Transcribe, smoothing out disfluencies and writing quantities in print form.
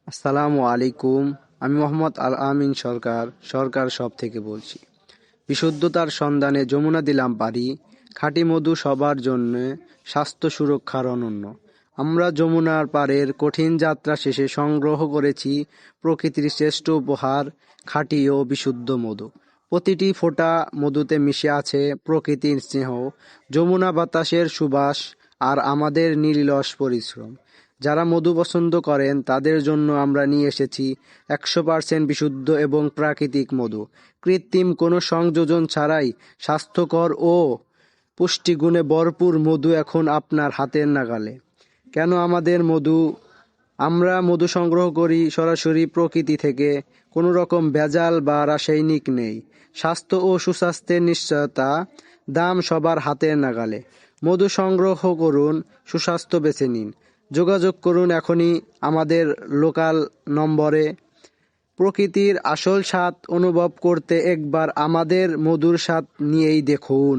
আসসালামু আলাইকুম। আমি মোহাম্মদ আল আমিন সরকার সব থেকে বলছি। বিশুদ্ধতার সন্ধানে যমুনা দিলাম পারি, খাঁটি মধু সবার জন্য, স্বাস্থ্য সুরক্ষার অনন্য। আমরা যমুনার পাড়ের কঠিন যাত্রা শেষে সংগ্রহ করেছি প্রকৃতির শ্রেষ্ঠ উপহার, খাঁটি ও বিশুদ্ধ মধু। প্রতিটি ফোঁটা মধুতে মিশে আছে প্রকৃতির স্নেহ, যমুনা বাতাসের সুবাস আর আমাদের নির্লস পরিশ্রম। যারা মধু পছন্দ করেন তাদের জন্য আমরা নিয়ে এসেছি 100% বিশুদ্ধ এবং প্রাকৃতিক মধু। কৃত্রিম কোনো সংযোজন ছাড়াই স্বাস্থ্যকর ও পুষ্টিগুণে ভরপুর মধু এখন আপনার হাতের নাগালে। কেন আমাদের মধু? আমরা মধু সংগ্রহ করি সরাসরি প্রকৃতি থেকে, কোনো রকম ভেজাল বা রাসায়নিক নেই। স্বাস্থ্য ও সুস্বাস্থ্যের নিশ্চয়তা, দাম সবার হাতের নাগালে। মধু সংগ্রহ করুন, সুস্বাস্থ্য বেছে নিন। যোগাযোগ করুন এখনই আমাদের লোকাল নম্বরে। প্রকৃতির আসল স্বাদ অনুভব করতে একবার আমাদের মধুর স্বাদ নিয়েই দেখুন।